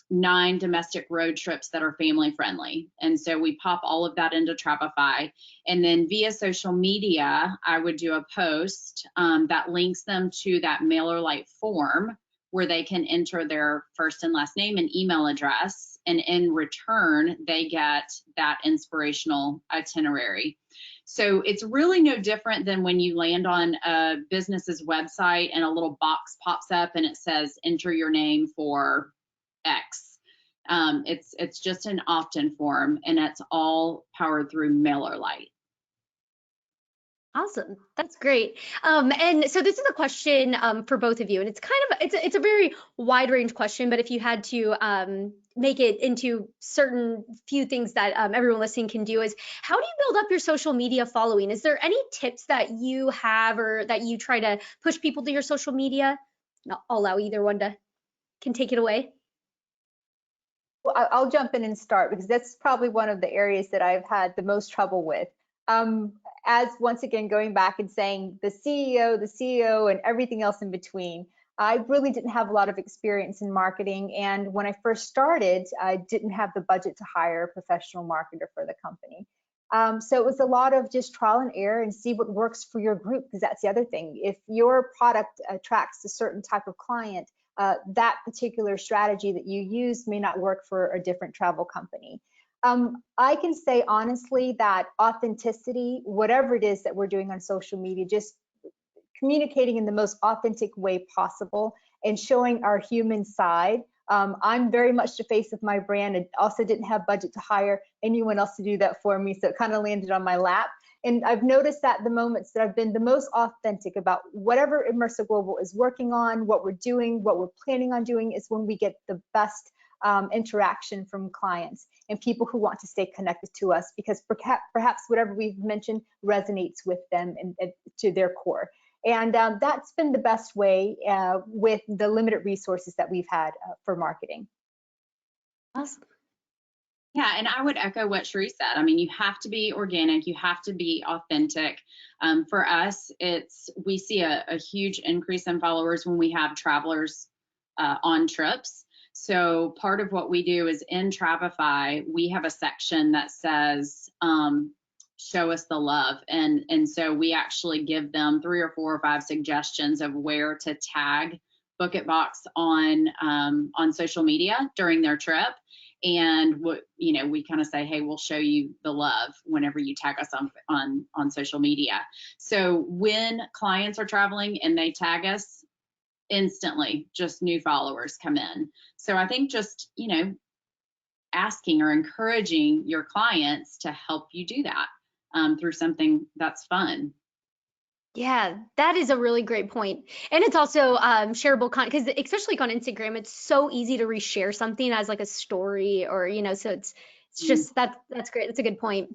9 domestic road trips that are family friendly. And so we pop all of that into Travefy. And then via social media, I would do a post that links them to that Mailerlite form where they can enter their first and last name and email address. And in return, they get that inspirational itinerary. So it's really no different than when you land on a business's website and a little box pops up and it says, enter your name for X. It's just an opt-in form, and it's all powered through Mailerlite. Awesome. That's great. And so this is a question for both of you, and it's a very wide range question, but if you had to make it into certain few things that everyone listening can do is, how do you build up your social media following? Is there any tips that you have or that you try to push people to your social media? I'll allow either one can take it away. Well, I'll jump in and start because that's probably one of the areas that I've had the most trouble with. As once again, going back and saying the CEO, and everything else in between, I really didn't have a lot of experience in marketing. And when I first started, I didn't have the budget to hire a professional marketer for the company. So it was a lot of just trial and error and see what works for your group, because that's the other thing. If your product attracts a certain type of client, that particular strategy that you use may not work for a different travel company. I can say honestly that authenticity, whatever it is that we're doing on social media, just communicating in the most authentic way possible and showing our human side. I'm very much the face of my brand, and also didn't have budget to hire anyone else to do that for me, so it kind of landed on my lap. And I've noticed that the moments that I've been the most authentic about whatever Immersive Global is working on, what we're doing, what we're planning on doing, is when we get the best interaction from clients and people who want to stay connected to us, because perhaps whatever we've mentioned resonates with them and to their core. And that's been the best way with the limited resources that we've had for marketing. Awesome. Yeah, and I would echo what Sheree said. I mean, you have to be organic, you have to be authentic. For us, we see a huge increase in followers when we have travelers on trips. So part of what we do is in Travefy, we have a section that says, show us the love. And so we actually give them 3 or 4 or 5 suggestions of where to tag Book It Box on social media during their trip. And we kind of say, hey, we'll show you the love whenever you tag us on social media. So when clients are traveling and they tag us, instantly just new followers come in. So I think just, asking or encouraging your clients to help you do that through something that's fun. Yeah, that is a really great point. And it's also shareable content, because especially on Instagram, it's so easy to reshare something as like a story, or so it's just that's great. That's a good point.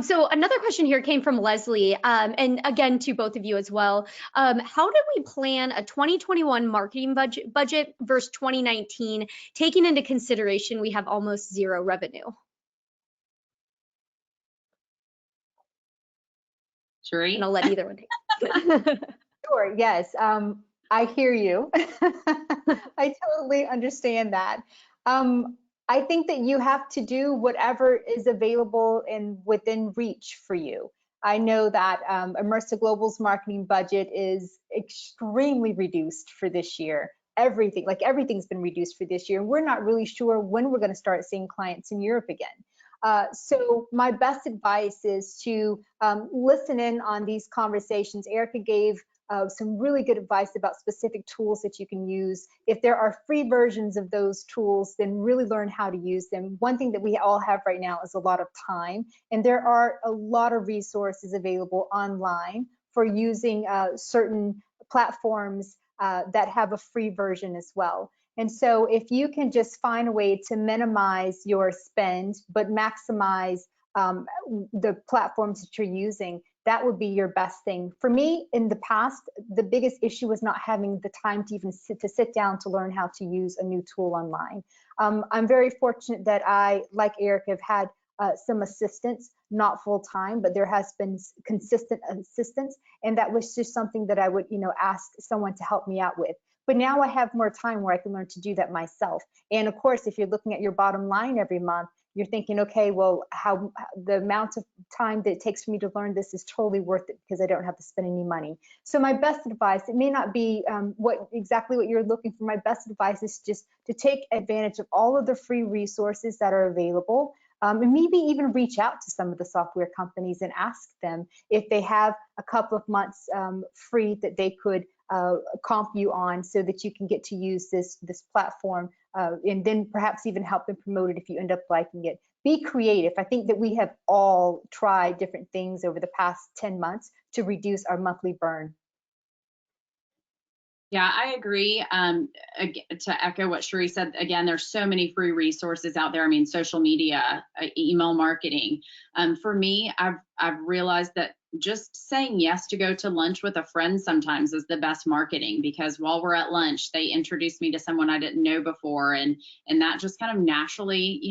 So another question here came from Leslie, and again to both of you as well. How did we plan a 2021 marketing budget versus 2019, taking into consideration we have almost zero revenue? Sheree? And I'll let either one take it. Sure, yes. I hear you. I totally understand that. I think that you have to do whatever is available and within reach for you. I know that Immersive Global's marketing budget is extremely reduced for this year. Everything's been reduced for this year. We're not really sure when we're going to start seeing clients in Europe again. So my best advice is to listen in on these conversations. Erica gave some really good advice about specific tools that you can use. If there are free versions of those tools, then really learn how to use them. One thing that we all have right now is a lot of time, and there are a lot of resources available online for using certain platforms that have a free version as well. And so if you can just find a way to minimize your spend, but maximize the platforms that you're using, that would be your best thing. For me, in the past, the biggest issue was not having the time to even sit down to learn how to use a new tool online. I'm very fortunate that I, like Eric, have had some assistance, not full time, but there has been consistent assistance, and that was just something that I would, ask someone to help me out with. But now I have more time where I can learn to do that myself. And of course, if you're looking at your bottom line every month, you're thinking, okay, well, how the amount of time that it takes for me to learn this is totally worth it because I don't have to spend any money. So my best advice, it may not be exactly what you're looking for. My best advice is just to take advantage of all of the free resources that are available. And maybe even reach out to some of the software companies and ask them if they have a couple of months free that they could comp you on, so that you can get to use this platform, and then perhaps even help them promote it if you end up liking it. Be creative. I think that we have all tried different things over the past 10 months to reduce our monthly burn. Yeah, I agree. To echo what Cherie said, again, there's so many free resources out there. I mean, social media, email marketing. For me, I've realized that just saying yes to go to lunch with a friend sometimes is the best marketing, because while we're at lunch, they introduced me to someone I didn't know before, and that just kind of naturally,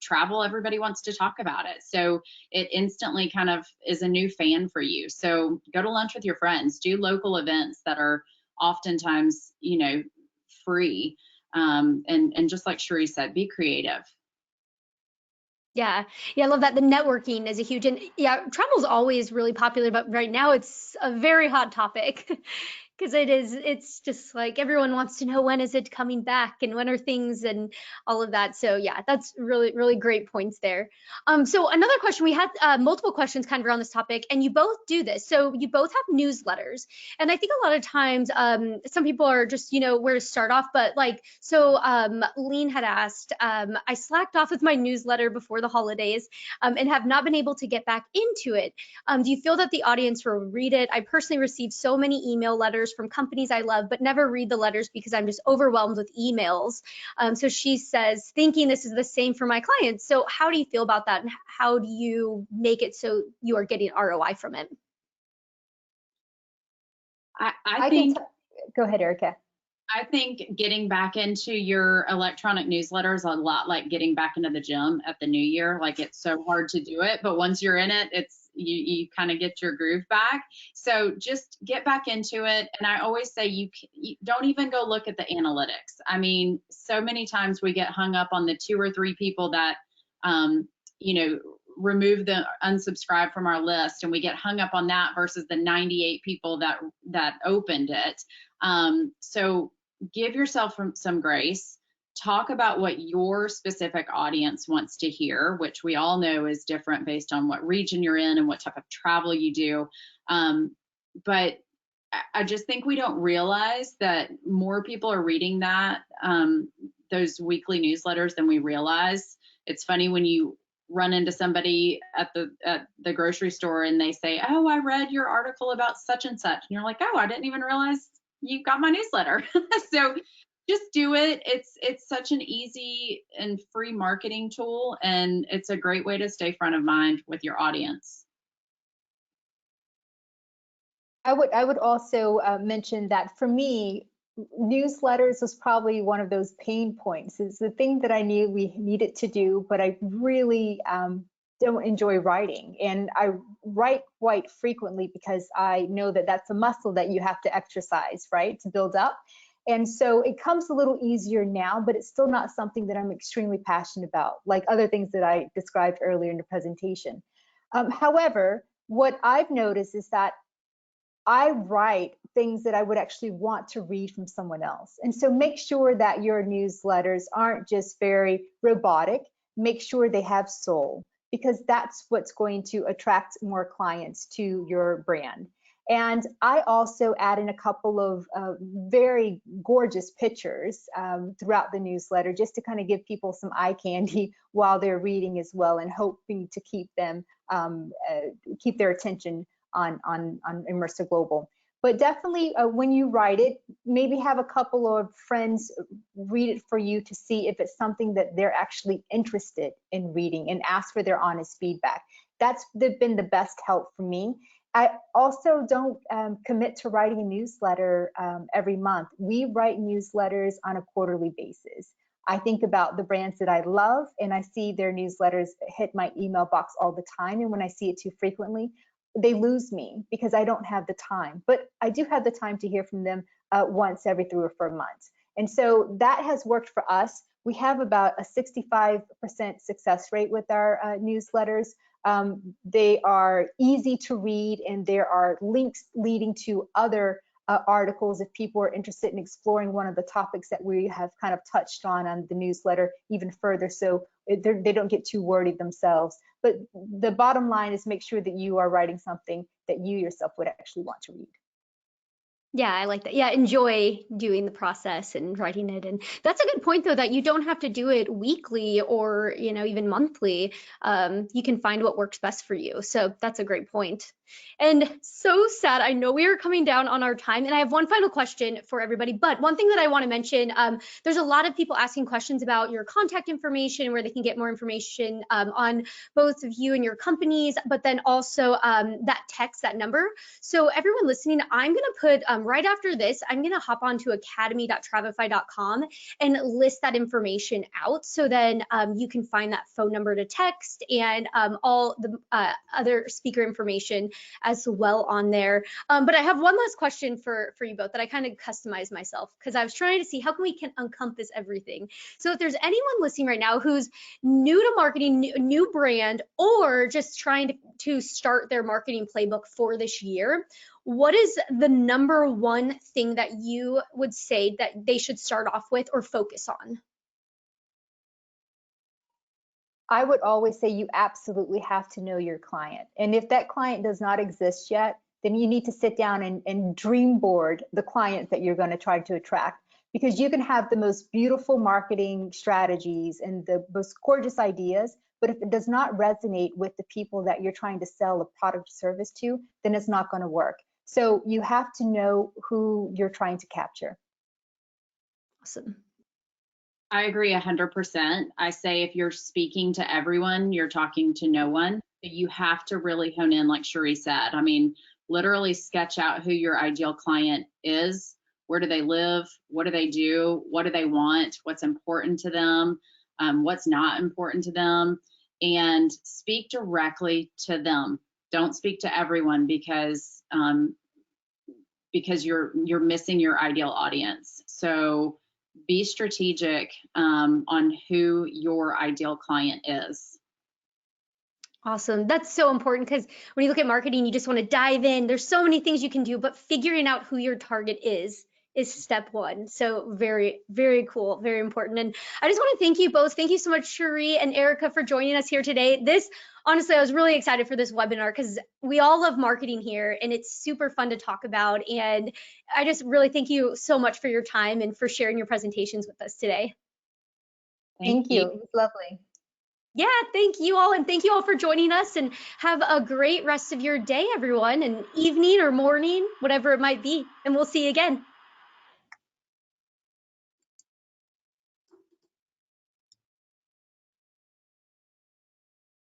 travel, everybody wants to talk about it. So it instantly kind of is a new fan for you. So go to lunch with your friends, do local events that are oftentimes, free. And just like Cherie said, be creative. Yeah, I love that. The networking is a huge, and yeah, travel is always really popular, but right now it's a very hot topic because it's just like everyone wants to know, when is it coming back and when are things and all of that. So yeah, that's really, really great points there. So another question, we had multiple questions kind of around this topic, and you both do this. So you both have newsletters, and I think a lot of times some people are just, where to start off, but Lean had asked, I slacked off with my newsletter before the holidays and have not been able to get back into it. Do you feel that the audience will read it? I personally received so many email letters from companies I love, but never read the letters because I'm just overwhelmed with emails. So she says, thinking this is the same for my clients. So how do you feel about that? And how do you make it so you are getting ROI from it? I think, go ahead, Erica. I think getting back into your electronic newsletter is a lot like getting back into the gym at the new year. Like, it's so hard to do it, but once you're in it, you kind of get your groove back. So just get back into it. And I always say you don't even go look at the analytics. I mean, so many times we get hung up on the 2 or 3 people that, remove the unsubscribe from our list, and we get hung up on that versus the 98 people that opened it. So give yourself some grace. Talk about what your specific audience wants to hear, which we all know is different based on what region you're in and what type of travel you do. But I just think we don't realize that more people are reading those weekly newsletters than we realize. It's funny when you run into somebody at the grocery store and they say, oh, I read your article about such and such. And you're like, oh, I didn't even realize you got my newsletter. So just do it. It's such an easy and free marketing tool, and it's a great way to stay front of mind with your audience. I would also mention that for me, newsletters was probably one of those pain points. It's the thing that I knew we needed to do, but I really don't enjoy writing. And I write quite frequently because I know that that's a muscle that you have to exercise, right, to build up. And so it comes a little easier now, but it's still not something that I'm extremely passionate about, like other things that I described earlier in the presentation. However, what I've noticed is that I write things that I would actually want to read from someone else. And so make sure that your newsletters aren't just very robotic. Make sure they have soul. because that's what's going to attract more clients to your brand. And I also add in a couple of very gorgeous pictures throughout the newsletter, just to kind of give people some eye candy while they're reading as well, and hoping to keep them keep their attention on Immersive Global. But definitely when you write it, maybe have a couple of friends read it for you to see if it's something that they're actually interested in reading, and ask for their honest feedback. That's been the best help for me. I also don't commit to writing a newsletter every month. We write newsletters on a quarterly basis. I think about the brands that I love, and I see their newsletters hit my email box all the time. And when I see it too frequently, they lose me because I don't have the time. But I do have the time to hear from them once every 3 or 4 months. And so that has worked for us. We have about a 65% success rate with our newsletters. They are easy to read, and there are links leading to other articles if people are interested in exploring one of the topics that we have kind of touched on the newsletter even further, so they don't get too wordy themselves. But the bottom line is, make sure that you are writing something that you yourself would actually want to read. Yeah, I like that. Yeah, enjoy doing the process and writing it. And that's a good point, though, that you don't have to do it weekly or, even monthly. You can find what works best for you. So that's a great point. And so sad. I know we are coming down on our time, and I have one final question for everybody. But one thing that I want to mention, there's a lot of people asking questions about your contact information, where they can get more information on both of you and your companies, but then also that text, that number. So everyone listening, I'm going to put right after this, I'm going to hop onto academy.travefy.com and list that information out. So then you can find that phone number to text, and all the other speaker information as well on there. But I have one last question for you both that I kind of customized myself, because I was trying to see how we can encompass everything. So if there's anyone listening right now who's new to marketing, new brand, or just trying to start their marketing playbook for this year, what is the number one thing that you would say that they should start off with or focus on? I would always say you absolutely have to know your client. And if that client does not exist yet, then you need to sit down and dream board the clients that you're going to try to attract, because you can have the most beautiful marketing strategies and the most gorgeous ideas, but if it does not resonate with the people that you're trying to sell a product or service to, then it's not going to work. So you have to know who you're trying to capture. Awesome. I agree 100%. I say if you're speaking to everyone, you're talking to no one. You have to really hone in, like Cherie said. I mean, literally sketch out who your ideal client is. Where do they live? What do they do? What do they want? What's important to them? What's not important to them? And speak directly to them. Don't speak to everyone, because you're missing your ideal audience. So be strategic on who your ideal client is. Awesome. That's so important, because when you look at marketing, you just want to dive in. There's so many things you can do, but figuring out who your target is step one. So very, very cool, very important. And I just want to thank you both. Thank you so much, Cherie and Erica, for joining us here today. Honestly, I was really excited for this webinar, because we all love marketing here, and it's super fun to talk about. And I just really thank you so much for your time and for sharing your presentations with us today. Thank you. It was lovely. Yeah, thank you all. And thank you all for joining us, and have a great rest of your day, everyone, and evening or morning, whatever it might be. And we'll see you again.